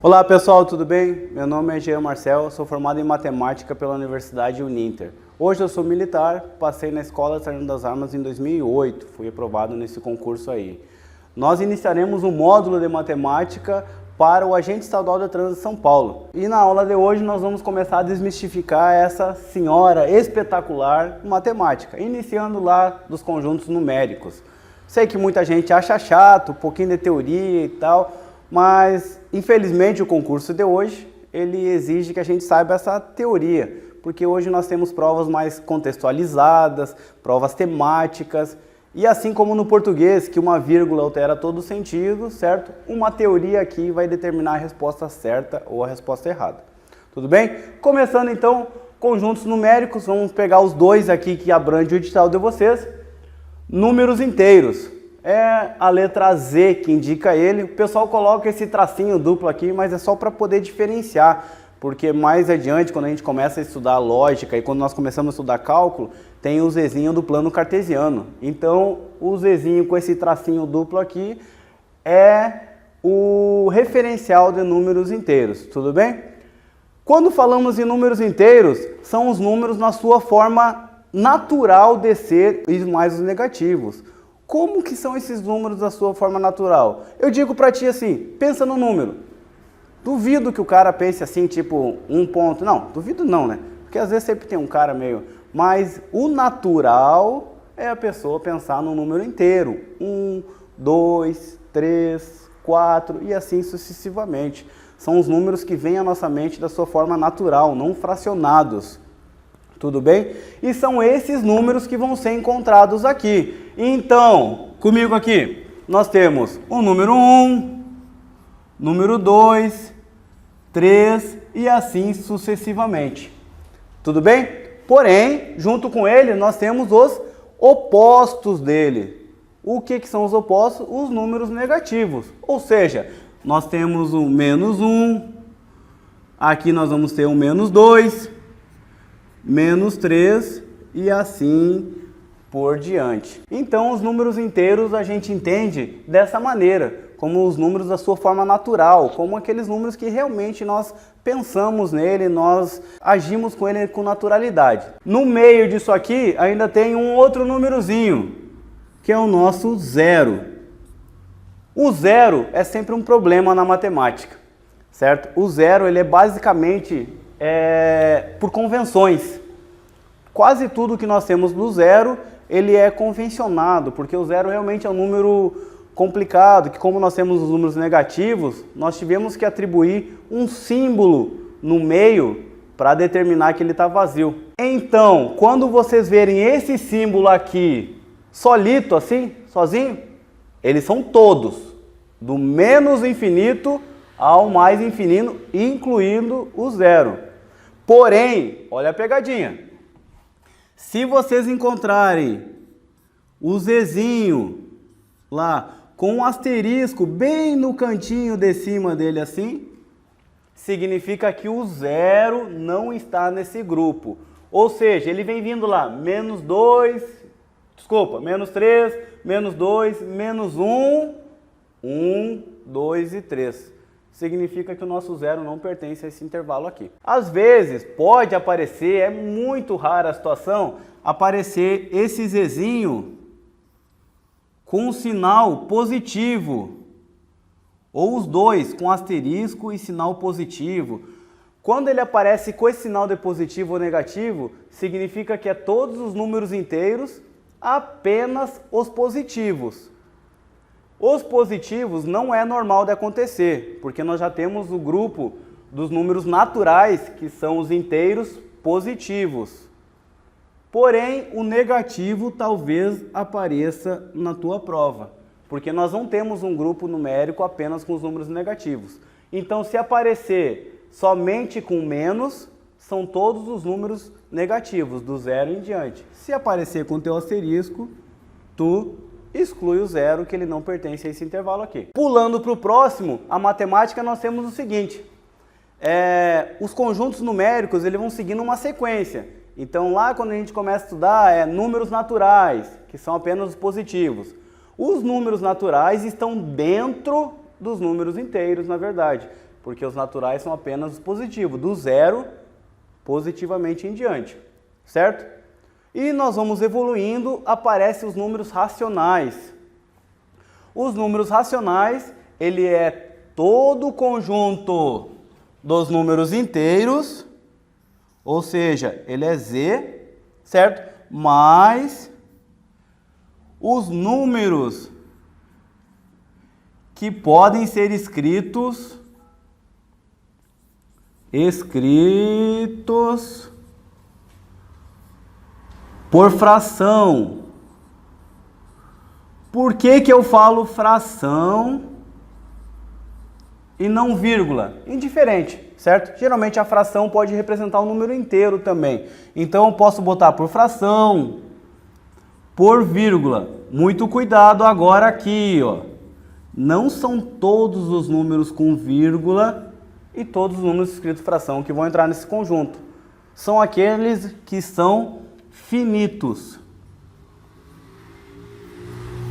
Olá pessoal, tudo bem? Meu nome é Jean Marcel, sou formado em Matemática pela Universidade Uninter. Hoje eu sou militar, passei na Escola Sargento das Armas em 2008, fui aprovado nesse concurso aí. Nós iniciaremos um módulo de Matemática para o Agente Estadual de Trânsito de São Paulo. E na aula de hoje nós vamos começar a desmistificar essa senhora espetacular matemática, iniciando lá dos conjuntos numéricos. Sei que muita gente acha chato, um pouquinho de teoria e tal, mas infelizmente o concurso de hoje ele exige que a gente saiba essa teoria, porque hoje nós temos provas mais contextualizadas, provas temáticas, e assim como no português, que uma vírgula altera todo o sentido, certo? Uma teoria aqui vai determinar a resposta certa ou a resposta errada. Tudo bem? Começando então, conjuntos numéricos, vamos pegar os dois aqui que abrange o edital de vocês. Números inteiros. É a letra Z que indica ele. O pessoal coloca esse tracinho duplo aqui, mas é só para poder diferenciar, porque mais adiante, quando a gente começa a estudar lógica e quando nós começamos a estudar cálculo, tem o Zzinho do plano cartesiano. Então, o Zzinho com esse tracinho duplo aqui é o referencial de números inteiros, tudo bem? Quando falamos em números inteiros, são os números na sua forma natural de ser e mais os negativos. Como que são esses números da sua forma natural? Eu digo para ti assim, pensa no número. Duvido que o cara pense assim, tipo, um ponto. Não, duvido não, né? Porque às vezes sempre tem um cara meio... Mas o natural é a pessoa pensar no número inteiro. 1, 2, 3, 4 e assim sucessivamente. São os números que vêm à nossa mente da sua forma natural, não fracionados. Tudo bem? E são esses números que vão ser encontrados aqui. Então, comigo aqui, nós temos o número 1, número 2, 3 e assim sucessivamente. Tudo bem? Porém, junto com ele, nós temos os opostos dele. O que são os opostos? Os números negativos. Ou seja, nós temos o menos 1, aqui nós vamos ter o menos 2, menos 3 e assim por diante. Então os números inteiros a gente entende dessa maneira, como os números da sua forma natural, como aqueles números que realmente nós pensamos nele, nós agimos com ele com naturalidade. No meio disso aqui ainda tem um outro númerozinho, que é o nosso zero. O zero é sempre um problema na matemática, certo? O zero ele é basicamente por convenções. Quase tudo que nós temos do zero, ele é convencionado, porque o zero realmente é um número complicado, que como nós temos os números negativos, nós tivemos que atribuir um símbolo no meio para determinar que ele está vazio. Então, quando vocês verem esse símbolo aqui, solito assim, sozinho, eles são todos, do menos infinito ao mais infinito, incluindo o zero. Porém, olha a pegadinha. Se vocês encontrarem o Zzinho lá com um asterisco bem no cantinho de cima dele assim, significa que o zero não está nesse grupo. Ou seja, ele vem vindo lá, menos 2, menos 3, menos 2, menos 1, 1, 2 e 3. Significa que o nosso zero não pertence a esse intervalo aqui. Às vezes pode aparecer, é muito rara a situação, aparecer esse Zzinho com um sinal positivo, ou os dois com asterisco e sinal positivo. Quando ele aparece com esse sinal de positivo ou negativo, significa que é todos os números inteiros, apenas os positivos. Os positivos não é normal de acontecer, porque nós já temos o grupo dos números naturais, que são os inteiros positivos. Porém, o negativo talvez apareça na tua prova, porque nós não temos um grupo numérico apenas com os números negativos. Então, se aparecer somente com menos, são todos os números negativos, do zero em diante. Se aparecer com teu asterisco, tu exclui o zero, que ele não pertence a esse intervalo aqui. Pulando para o próximo, a matemática, nós temos o seguinte. Os conjuntos numéricos eles vão seguindo uma sequência. Então lá quando a gente começa a estudar números naturais, que são apenas os positivos. Os números naturais estão dentro dos números inteiros, na verdade. Porque os naturais são apenas os positivos, do zero positivamente em diante, certo? E nós vamos evoluindo, aparecem os números racionais. Os números racionais, ele é todo o conjunto dos números inteiros, ou seja, ele é z, certo? Mais os números que podem ser escritos por fração. Por que que eu falo fração e não vírgula? Indiferente, certo? Geralmente a fração pode representar um número inteiro também. Então eu posso botar por fração, por vírgula. Muito cuidado agora aqui, ó. Não são todos os números com vírgula e todos os números escritos fração que vão entrar nesse conjunto. São aqueles que são finitos.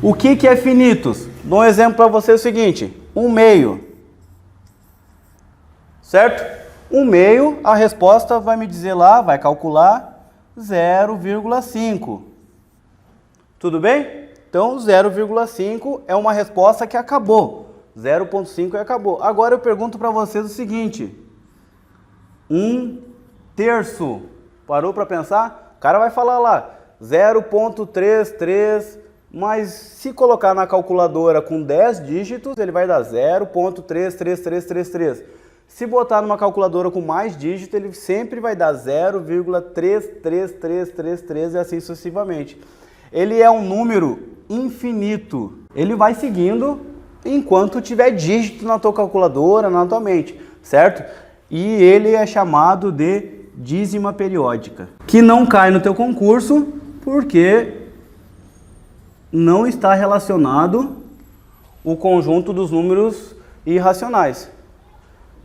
O que é finitos? Dou um exemplo para você, o seguinte, 1/2. Certo? 1/2, a resposta vai me dizer lá, vai calcular 0,5. Tudo bem? Então, 0,5 é uma resposta que acabou. 0,5 acabou. Agora eu pergunto para vocês o seguinte, 1/3. Parou para pensar? O cara vai falar lá, 0,33, mas se colocar na calculadora com 10 dígitos, ele vai dar 0,33333. Se botar numa calculadora com mais dígitos, ele sempre vai dar 0,33333 e assim sucessivamente. Ele é um número infinito. Ele vai seguindo enquanto tiver dígito na tua calculadora, na tua mente, certo? E ele é chamado de dízima periódica, que não cai no teu concurso porque não está relacionado o conjunto dos números irracionais.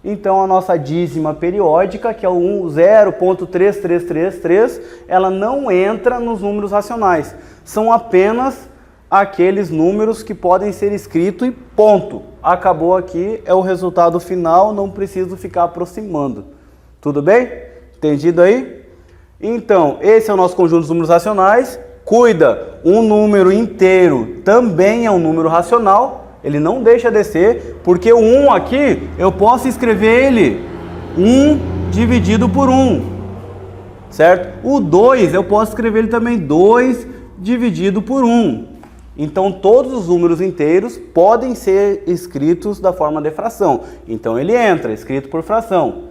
Então a nossa dízima periódica, que é o 0,3333, ela não entra nos números racionais. São apenas aqueles números que podem ser escritos e ponto. Acabou aqui, é o resultado final, não preciso ficar aproximando. Tudo bem? Entendido aí? Então, esse é o nosso conjunto dos números racionais. Cuida, um número inteiro também é um número racional. Ele não deixa de ser, porque o 1 aqui, eu posso escrever ele 1 dividido por 1, certo? O 2, eu posso escrever ele também 2 dividido por 1. Então, todos os números inteiros podem ser escritos da forma de fração. Então, ele entra, escrito por fração,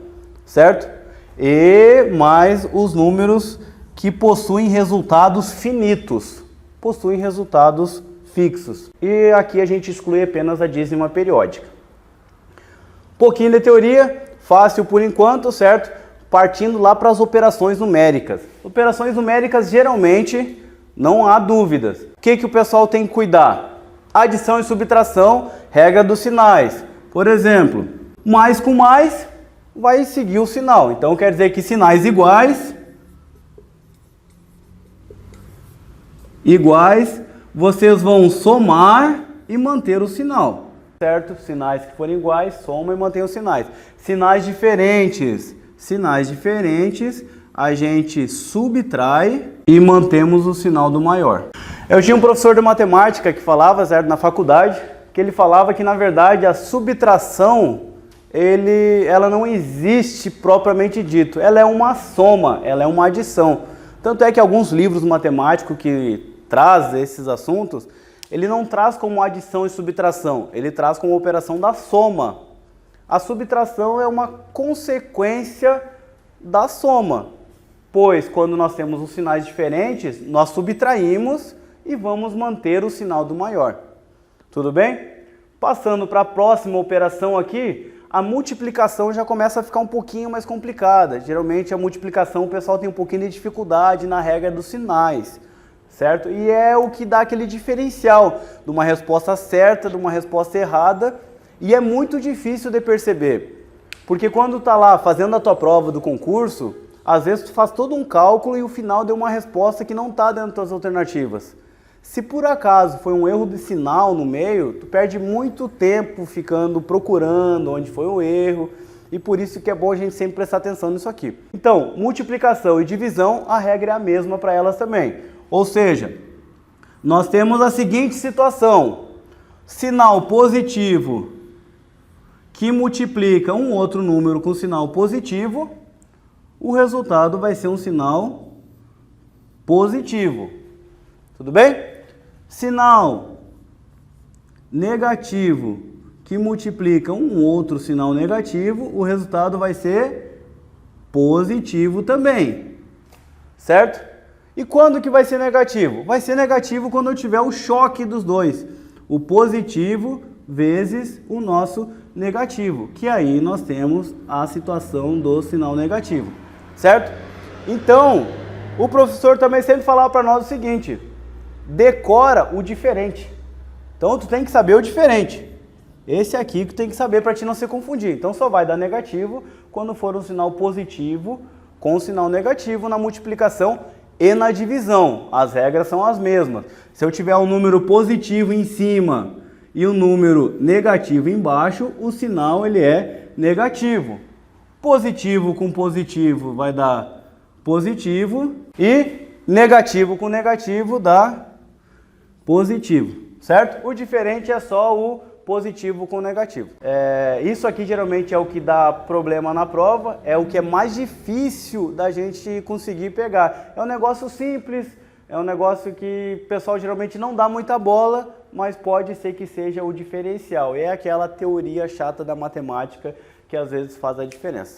certo? E mais os números que possuem resultados finitos, possuem resultados fixos. E aqui a gente exclui apenas a dízima periódica. Pouquinho de teoria, fácil por enquanto, certo? Partindo lá para as operações numéricas. Operações numéricas geralmente não há dúvidas. O que o pessoal tem que cuidar? Adição e subtração, regra dos sinais. Por exemplo, mais com mais vai seguir o sinal. Então quer dizer que sinais iguais, vocês vão somar e manter o sinal, certo? Sinais que forem iguais, soma e mantém os sinais. Sinais diferentes, a gente subtrai e mantemos o sinal do maior. Eu tinha um professor de matemática que falava, certo, na faculdade, que ele falava que na verdade a subtração ela não existe propriamente dito, ela é uma soma, ela é uma adição. Tanto é que alguns livros matemáticos que traz esses assuntos, ele não traz como adição e subtração, ele traz como operação da soma. A subtração é uma consequência da soma, pois quando nós temos os sinais diferentes, nós subtraímos e vamos manter o sinal do maior. Tudo bem? Passando para a próxima operação aqui, a multiplicação já começa a ficar um pouquinho mais complicada. Geralmente a multiplicação o pessoal tem um pouquinho de dificuldade na regra dos sinais, certo? E é o que dá aquele diferencial de uma resposta certa, de uma resposta errada, e é muito difícil de perceber. Porque quando tá lá fazendo a tua prova do concurso, às vezes tu faz todo um cálculo e o final deu uma resposta que não está dentro das alternativas. Se por acaso foi um erro de sinal no meio, tu perde muito tempo ficando procurando onde foi o erro, e por isso que é bom a gente sempre prestar atenção nisso aqui. Então, multiplicação e divisão, a regra é a mesma para elas também. Ou seja, nós temos a seguinte situação: sinal positivo que multiplica um outro número com sinal positivo, o resultado vai ser um sinal positivo. Tudo bem? Sinal negativo que multiplica um outro sinal negativo, o resultado vai ser positivo também. Certo? E quando que vai ser negativo? Vai ser negativo quando eu tiver o choque dos dois. O positivo vezes o nosso negativo, que aí nós temos a situação do sinal negativo. Certo? Então, o professor também sempre falava para nós o seguinte: decora o diferente. Então, tu tem que saber o diferente. Esse aqui que tu tem que saber para te não se confundir. Então, só vai dar negativo quando for um sinal positivo com um sinal negativo na multiplicação e na divisão. As regras são as mesmas. Se eu tiver um número positivo em cima e um número negativo embaixo, o sinal ele é negativo. Positivo com positivo vai dar positivo e negativo com negativo dá positivo, certo? O diferente é só o positivo com negativo. Isso aqui geralmente é o que dá problema na prova, é o que é mais difícil da gente conseguir pegar. É um negócio simples, é um negócio que o pessoal geralmente não dá muita bola, mas pode ser que seja o diferencial. É aquela teoria chata da matemática que às vezes faz a diferença.